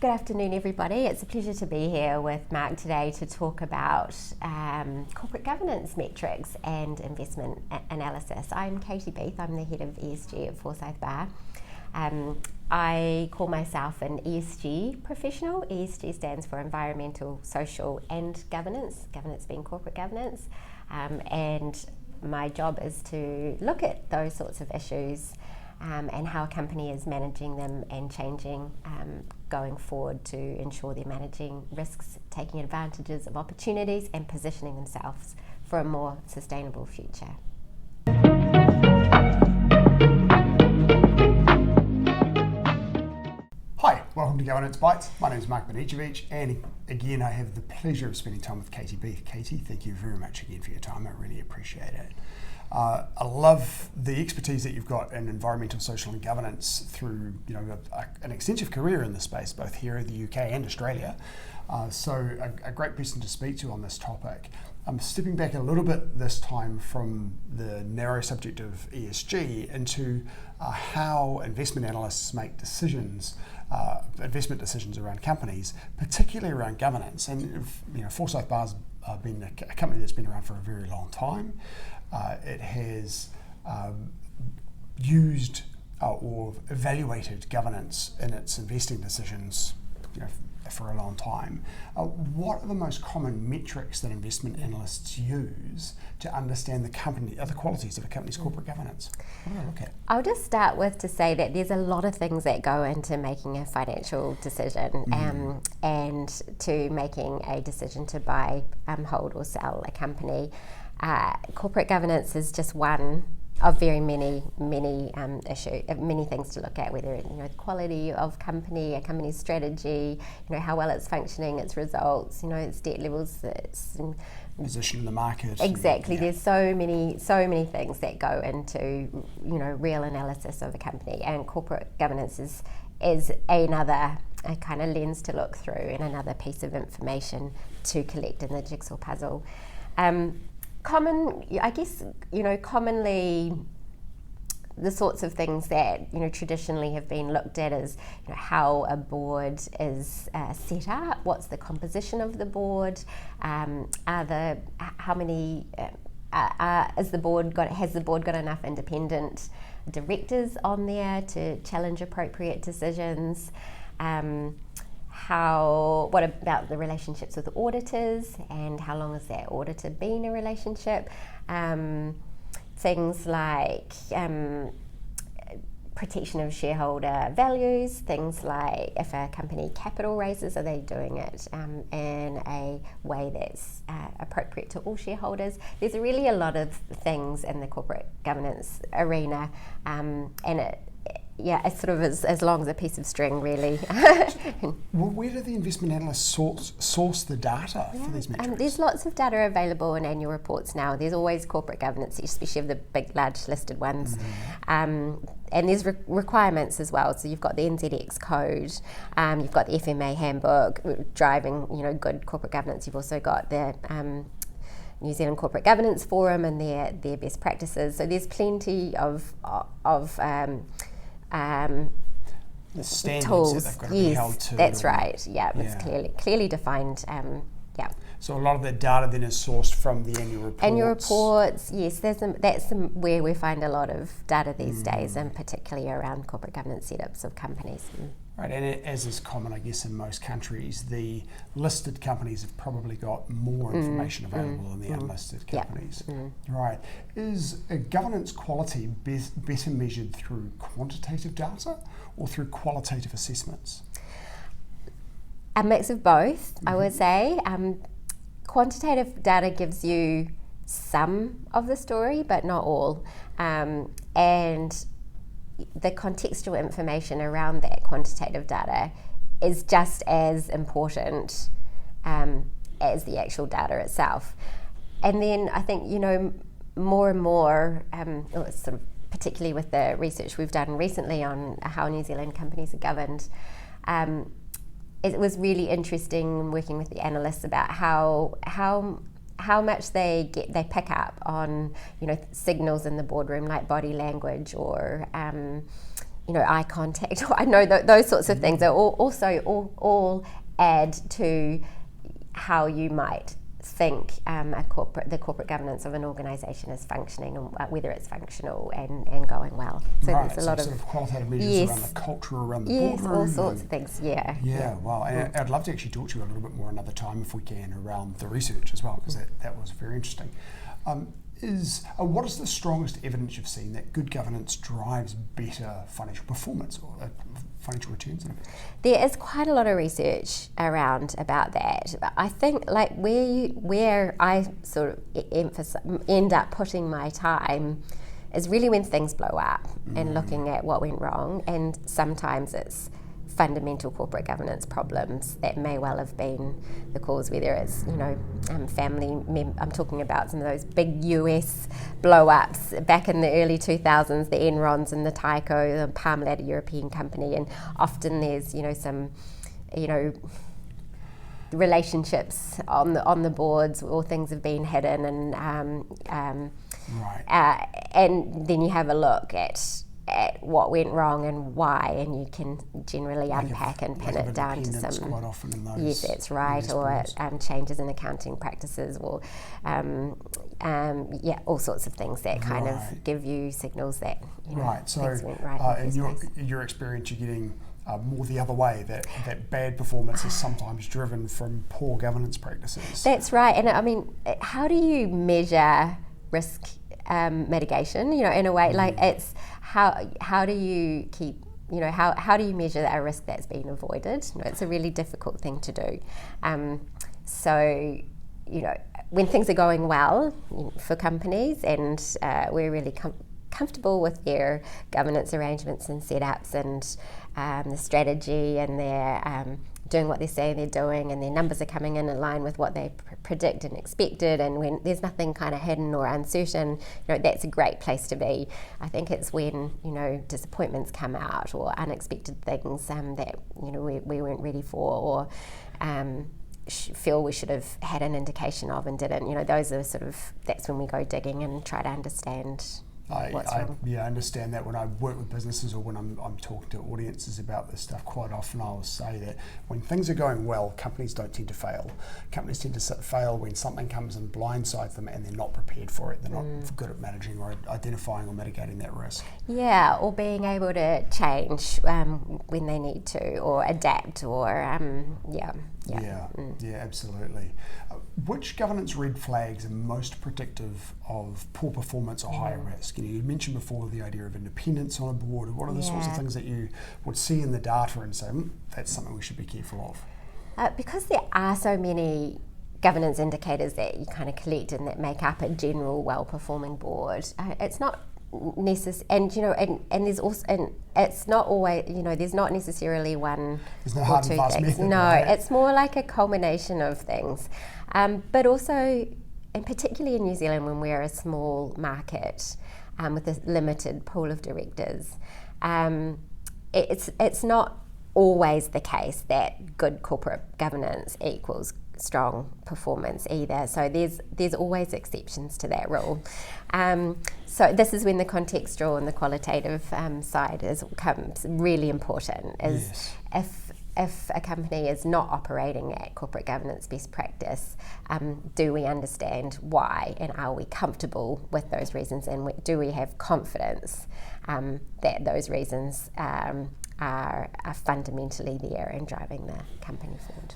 Good afternoon, everybody. It's a pleasure to be here with Mark today to talk about corporate governance metrics and investment analysis. I'm Katie Beith. I'm the head of ESG at Forsyth Barr. I call myself an ESG professional. ESG stands for environmental, social and governance, governance being corporate governance. And my job is to look at those sorts of issues and how a company is managing them and changing going forward to ensure they're managing risks, taking advantages of opportunities and positioning themselves for a more sustainable future. Hi, welcome to Governance Bites. My name is Mark Banicevich, and again I have the pleasure of spending time with Katie Beith. Katie, thank you very much again for your time. I really appreciate it. I love the expertise that you've got in environmental, social and governance through an extensive career in this space, both here in the UK and Australia. So a great person to speak to on this topic. I'm stepping back a little bit this time from the narrow subject of ESG into how investment analysts make decisions, investment decisions around companies, particularly around governance. And Forsyth Barr's been a company that's been around for a very long time. It has used or evaluated governance in its investing decisions for a long time. What are the most common metrics that investment analysts use to understand the qualities of a company's corporate governance? What do I look at? I'll just start with to say that there's a lot of things that go into making a financial decision and to making a decision to buy, hold or sell a company. Corporate governance is just one of very many things to look at, whether the quality of a company's strategy, how well it's functioning, its results, its debt levels, its position in the market. Exactly. There's so many things that go into real analysis of a company, and corporate governance is another kind of lens to look through and another piece of information to collect in the jigsaw puzzle. Commonly, the sorts of things that traditionally have been looked at is how a board is set up, what's the composition of the board, has the board got enough independent directors on there to challenge appropriate decisions. What about the relationships with the auditors and how long has that auditor been a relationship? Things like protection of shareholder values, things like if a company capital raises, are they doing it in a way that's appropriate to all shareholders? There's really a lot of things in the corporate governance arena, and it's sort of as long as a piece of string, really. Well, where do the investment analysts source the data for these metrics? There's lots of data available in annual reports now. There's always corporate governance, especially of the big, large listed ones. And there's requirements as well. So you've got the NZX code, you've got the FMA handbook, driving good corporate governance. You've also got the New Zealand Corporate Governance Forum and their best practices. So there's plenty of the standards tools. that they've got to be held to. That's right. It's clearly defined. So a lot of the data then is sourced from the annual reports. Annual reports, yes. That's where we find a lot of data these days, and particularly around corporate governance setups of companies. Right, and as is common, I guess, in most countries, the listed companies have probably got more information available than the unlisted companies. Right. Is governance quality better measured through quantitative data or through qualitative assessments? A mix of both, I would say. Quantitative data gives you some of the story, but not all. And the contextual information around that quantitative data is just as important as the actual data itself. And then I think, more and more, sort of particularly with the research we've done recently on how New Zealand companies are governed, it was really interesting working with the analysts about how much they pick up on signals in the boardroom like body language or eye contact. I know those sorts of things are all add to how you might think the corporate governance of an organisation is functioning, and whether it's functional and going well. So right, there's a lot sort of qualitative measures around the culture, around the boardroom. all sorts of things. Yeah. Wow. And I'd love to actually talk to you a little bit more another time if we can around the research as well, because that was very interesting. What is the strongest evidence you've seen that good governance drives better financial performance or financial returns? There is quite a lot of research around about that. I think like where I sort of end up putting my time is really when things blow up and looking at what went wrong, and sometimes it's fundamental corporate governance problems that may well have been the cause, whether it's I'm talking about some of those big US blow-ups back in the early 2000s, the Enrons and the Tyco, the Parmalat, European company, and often there's some relationships on the boards, or things have been hidden, and and then you have a look at what went wrong and why, and you can generally unpack and pin it down to some. Quite often in those, yes, that's right, or changes in accounting practices, or all sorts of things that kind of give you signals that things went right. In your experience, you're getting more the other way, that bad performance is sometimes driven from poor governance practices. That's right, and I mean, how do you measure risk mitigation? In a way, like it's how do you keep, how do you measure a risk that's been avoided? It's a really difficult thing to do. So when things are going well for companies, and we're really comfortable with their governance arrangements and setups, and the strategy, and their doing what they say they're doing, and their numbers are coming in line with what they predict and expected, and when there's nothing kind of hidden or uncertain, that's a great place to be. I think it's when disappointments come out, or unexpected things that we weren't ready for, or feel we should have had an indication of and didn't. Those are that's when we go digging and try to understand what's wrong. I understand that. When I work with businesses, or when I'm talking to audiences about this stuff, quite often I will say that when things are going well, companies don't tend to fail. Companies tend to fail when something comes and blindsides them, and they're not prepared for it. They're not good at managing or identifying or mitigating that risk. Yeah, or being able to change when they need to, or adapt, or absolutely. Which governance red flags are most predictive of poor performance or higher risk? You mentioned before the idea of independence on a board. What are the sorts of things that you would see in the data and say, that's something we should be careful of? Because there are so many governance indicators that you kind of collect and that make up a general well-performing board, it's not necessary, and there's also, and it's not always, there's not necessarily one or two things. It's more like a culmination of things, but also, and particularly in New Zealand, when we're a small market with a limited pool of directors, it's not always the case that good corporate governance equals strong performance either. So there's always exceptions to that rule. So this is when the contextual and the qualitative side becomes really important. If a company is not operating at corporate governance best practice, do we understand why, and are we comfortable with those reasons, and do we have confidence that those reasons are fundamentally there and driving the company forward?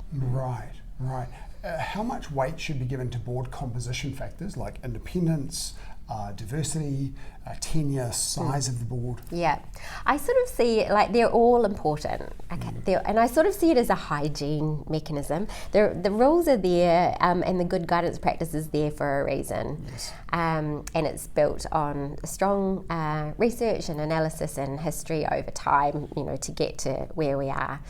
Right. How much weight should be given to board composition factors like independence, diversity, tenure, size of the board? Yeah, I sort of see it like they're all important. Okay, and I sort of see it as a hygiene mechanism. The rules are there, and the good guidance practice is there for a reason. Yes. And it's built on strong research and analysis and history over time, to get to where we are.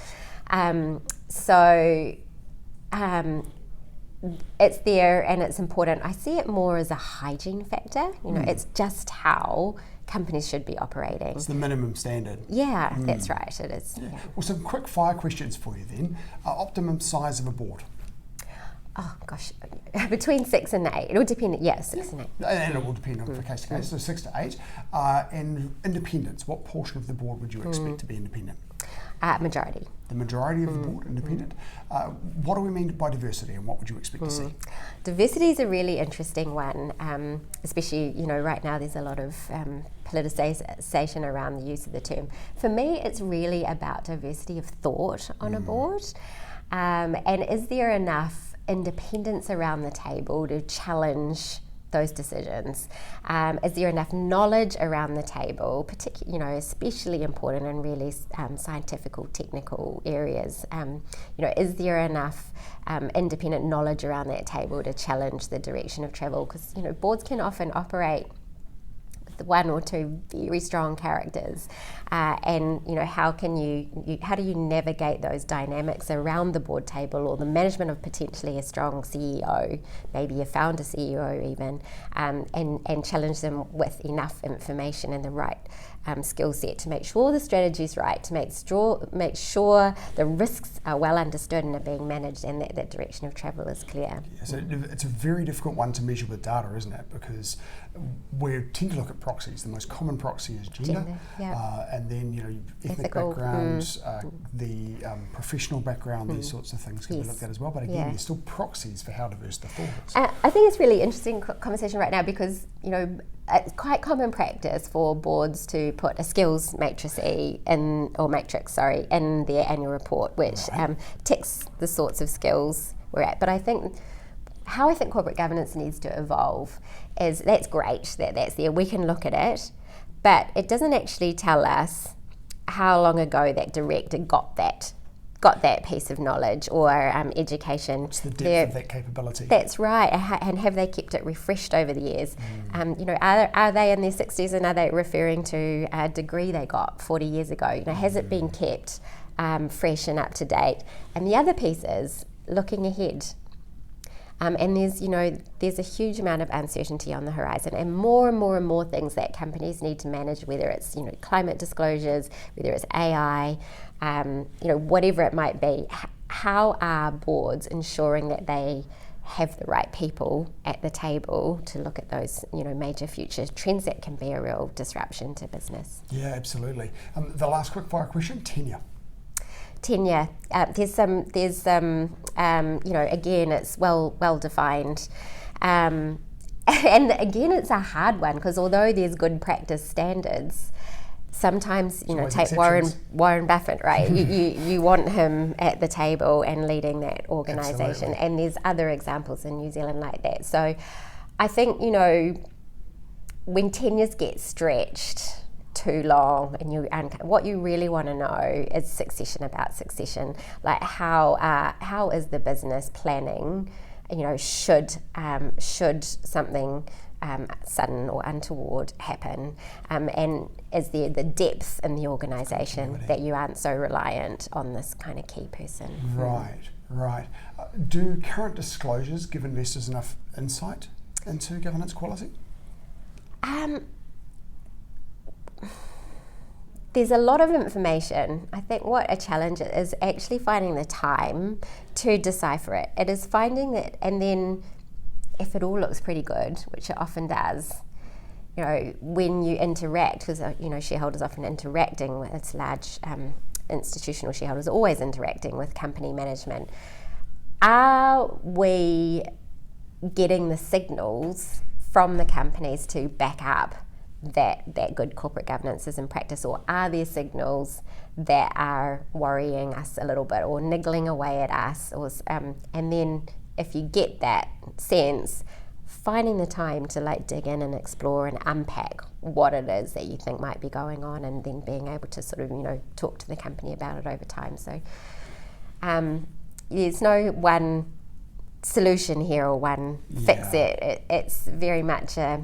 It's there and it's important. I see it more as a hygiene factor. It's just how companies should be operating. It's the minimum standard. Yeah, that's right, it is. Yeah. Well, some quick fire questions for you then. Optimum size of a board? Oh gosh, between 6 and 8. It'll depend. Yeah, 6 and 8. And it will depend on the case to case. So 6 to 8. And independence. What portion of the board would you expect to be independent? Majority. The majority of the board independent. What do we mean by diversity, and what would you expect to see? Diversity is a really interesting one, especially right now. There's a lot of politicisation around the use of the term. For me, it's really about diversity of thought on a board, and is there enough independence around the table to challenge those decisions? Is there enough knowledge around the table, particularly, especially important in really scientific or technical areas? Is there enough independent knowledge around that table to challenge the direction of travel? Because boards can often operate with one or two very strong characters, and how do you navigate those dynamics around the board table, or the management of potentially a strong CEO, maybe a founder CEO even, and challenge them with enough information and the right skill set to make sure the strategy is right, to make sure the risks are well understood and are being managed, and that direction of travel is clear. Yeah, so it's a very difficult one to measure with data, isn't it? Because we tend to look at proxies. The most common proxy is gender. And then ethnic backgrounds, the professional background, these sorts of things can be looked at as well. But again, there's still proxies for how diverse the thought is. I think it's really interesting conversation right now, because it's quite common practice for boards to put a skills matrix in their annual report, which ticks the sorts of skills we're at. But I think corporate governance needs to evolve is, that's great that's there, we can look at it, but it doesn't actually tell us how long ago that director got that piece of knowledge or education. What's the depth of that capability? That's right, and have they kept it refreshed over the years? Are they in their 60s, and are they referring to a degree they got 40 years ago? Has it been kept fresh and up to date? And the other piece is looking ahead. And there's a huge amount of uncertainty on the horizon, and more things that companies need to manage, whether it's climate disclosures, whether it's AI, whatever it might be. How are boards ensuring that they have the right people at the table to look at those major future trends that can be a real disruption to business? Yeah, absolutely. The last quick fire question: tenure. There's some again, it's well defined, and again, it's a hard one, because although there's good practice standards, sometimes take Warren Buffett, right? you want him at the table and leading that organisation, and there's other examples in New Zealand like that. So I think when tenures get stretched too long, and what you really want to know is succession. Like how is the business planning? Should something sudden or untoward happen, and is there the depth in the organisation that you aren't so reliant on this kind of key person? Right. Do current disclosures give investors enough insight into governance quality? There's a lot of information. I think what a challenge is actually finding the time to decipher it. It is finding that, and then if it all looks pretty good, which it often does, when you interact, because shareholders often interacting with, it's large institutional shareholders always interacting with company management. Are we getting the signals from the companies to back up that good corporate governance is in practice, or are there signals that are worrying us a little bit or niggling away at us? And then if you get that sense, finding the time to dig in and explore and unpack what it is that you think might be going on, and then being able to sort of talk to the company about it over time. So there's no one solution here or one fix it. It's very much a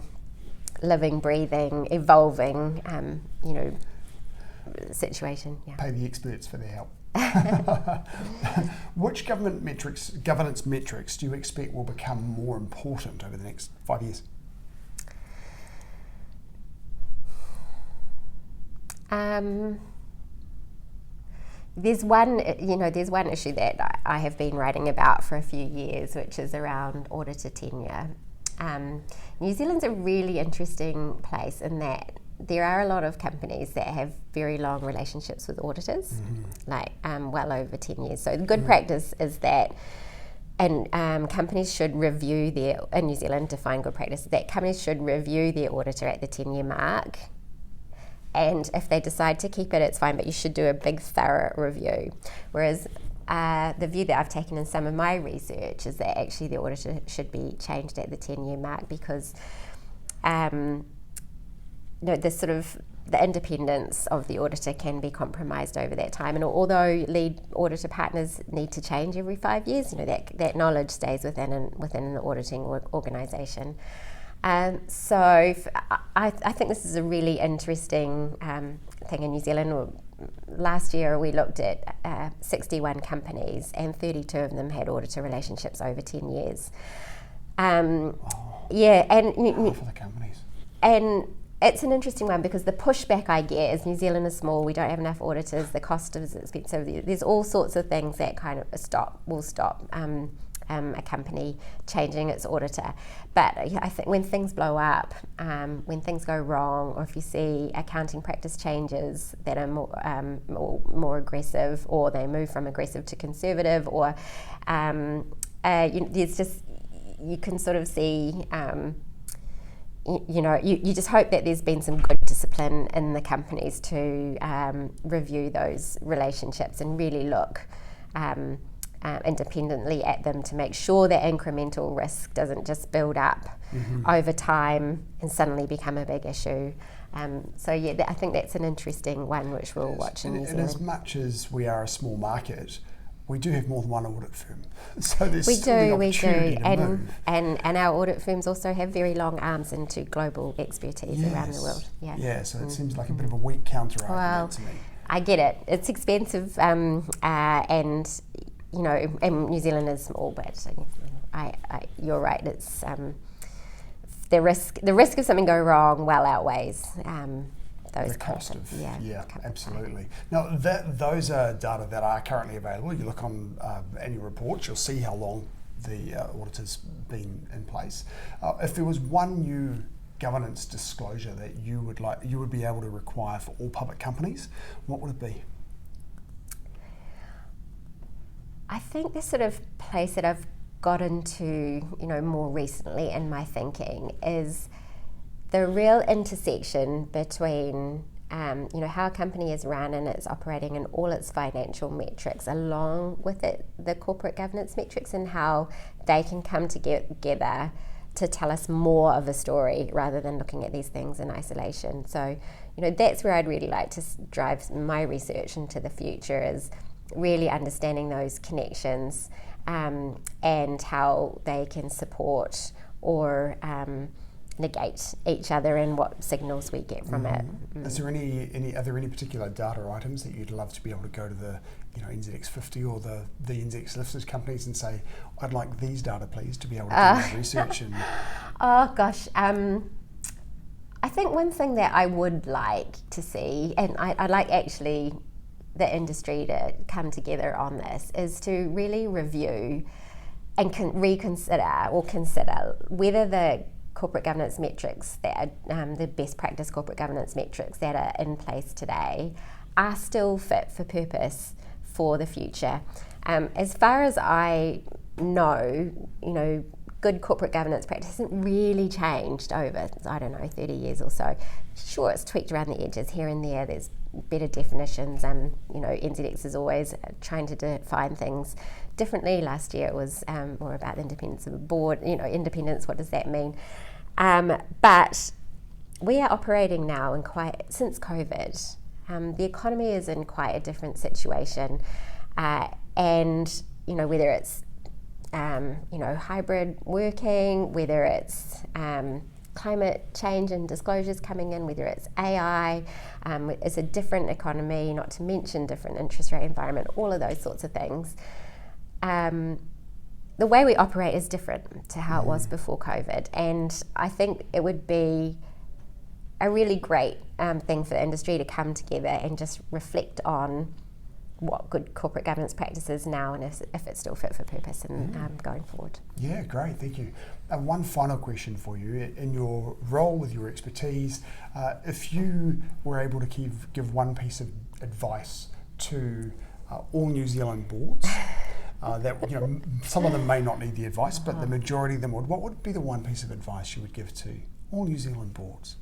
living, breathing, evolving, situation. Yeah. Pay the experts for their help. Which governance metrics do you expect will become more important over the next 5 years? there's one issue that I have been writing about for a few years, which is around auditor tenure. New Zealand's a really interesting place in that there are a lot of companies that have very long relationships with auditors, like well over 10 years. So the good practice is that, and companies should review in New Zealand, define good practice, that companies should review their auditor at the 10-year mark. And if they decide to keep it, it's fine, but you should do a big, thorough review. Whereas the view that I've taken in some of my research is that actually the auditor should be changed at the 10-year mark because the independence of the auditor can be compromised over that time. And although lead auditor partners need to change every 5 years, that knowledge stays within an auditing organisation. So I think this is a really interesting thing in New Zealand. Last year we looked at 61 companies and 32 of them had auditor relationships over 10 years. Yeah, and half of the companies. And it's an interesting one because the pushback I get is New Zealand is small, we don't have enough auditors, the cost is expensive. There's all sorts of things that kind of will stop a company changing its auditor. But I think when things blow up, when things go wrong, or if you see accounting practice changes that are more aggressive, or they move from aggressive to conservative, or there's just, you can sort of see, you just hope that there's been some good discipline in the companies to review those relationships and really look independently at them to make sure that incremental risk doesn't just build up over time and suddenly become a big issue. I think that's an interesting one which we'll watch in New Zealand. And as much as we are a small market, we do have more than one audit firm. So there's we still the opportunity do. to move. And our audit firms also have very long arms into global expertise around the world. Yeah, so it seems like a bit of a weak counter-argument to me. I get it. It's expensive and and New Zealand is small, but you're right. It's the risk of something going wrong well outweighs those the cost of yeah, absolutely. Now those are data that are currently available. You look on annual reports, you'll see how long the auditor's been in place. If there was one new governance disclosure that you would be able to require for all public companies, what would it be? I think the sort of place that I've got into, more recently in my thinking is the real intersection between, how a company is run and it's operating and all its financial metrics, along with the corporate governance metrics, and how they can come together to tell us more of a story rather than looking at these things in isolation. So, that's where I'd really like to drive my research into the future, is really understanding those connections and how they can support or negate each other and what signals we get from it. Is there are there any particular data items that you'd love to be able to go to the NZX 50 or the NZX listed companies and say, I'd like these data please to be able to do my research? And oh gosh, I think one thing that I would like to see, and I'd like actually the industry to come together on this, is to really review and consider whether the corporate governance metrics that are the best practice corporate governance metrics that are in place today are still fit for purpose for the future. As far as I know, good corporate governance practice hasn't really changed over, 30 years or so. Sure, it's tweaked around the edges here and there. There's better definitions. NZX is always trying to define things differently. Last year it was more about the independence of a board. Independence, what does that mean? But we are operating now since COVID. The economy is in quite a different situation, and whether it's hybrid working, whether it's climate change and disclosures coming in, whether it's AI, it's a different economy, not to mention different interest rate environment, all of those sorts of things. The way we operate is different to how it was before COVID, and I think it would be a really great thing for the industry to come together and just reflect on what good corporate governance practice is now, and if it's still fit for purpose and going forward. Yeah, great, thank you. One final question for you. In your role with your expertise, if you were able to give one piece of advice to all New Zealand boards, that some of them may not need the advice, but the majority of them would, what would be the one piece of advice you would give to all New Zealand boards?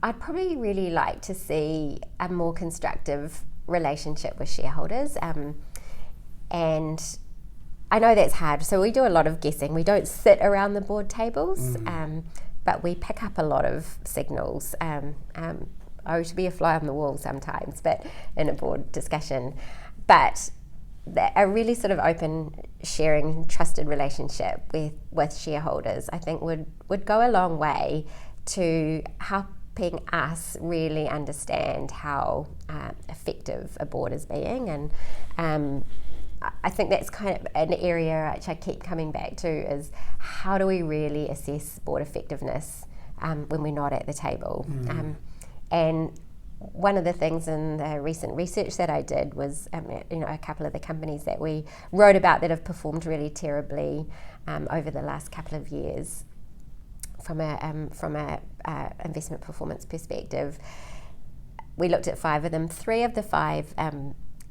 I'd probably really like to see a more constructive relationship with shareholders, and I know that's hard, so we do a lot of guessing. We don't sit around the board tables, but we pick up a lot of signals. To be a fly on the wall sometimes, but in a board discussion. But a really sort of open, sharing, trusted relationship with shareholders, I think would go a long way to helping us really understand how effective a board is being. And I think that's kind of an area which I keep coming back to, is how do we really assess board effectiveness when we're not at the table? And one of the things in the recent research that I did was, a couple of the companies that we wrote about that have performed really terribly over the last couple of years from a investment performance perspective. We looked at 5 of them. 3 of the 5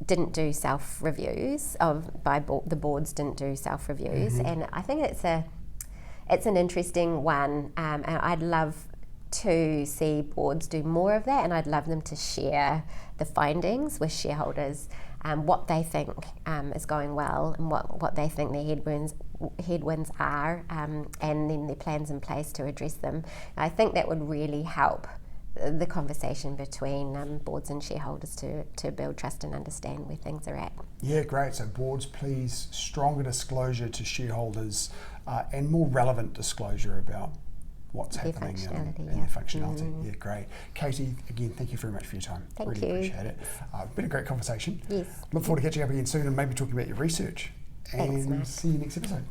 didn't do self-reviews the boards didn't do self-reviews, and I think it's an interesting one, and I'd love to see boards do more of that, and I'd love them to share the findings with shareholders, what they think is going well, and what they think their headwinds are, and then their plans in place to address them. I think that would really help the conversation between boards and shareholders to build trust and understand where things are at. Yeah, great. So boards, please, stronger disclosure to shareholders and more relevant disclosure about what's happening and their functionality. Yeah, great. Katie, again, thank you very much for your time. Thank really you. Appreciate it. Been a great conversation. Yes. Look forward to catching up again soon and maybe talking about your research. Thanks, and Mark. See you next episode.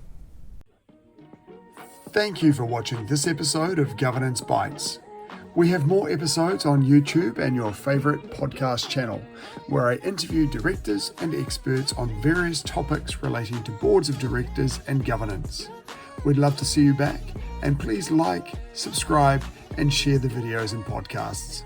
Thank you for watching this episode of Governance Bites. We have more episodes on YouTube and your favourite podcast channel, where I interview directors and experts on various topics relating to boards of directors and governance. We'd love to see you back, and please like, subscribe, and share the videos and podcasts.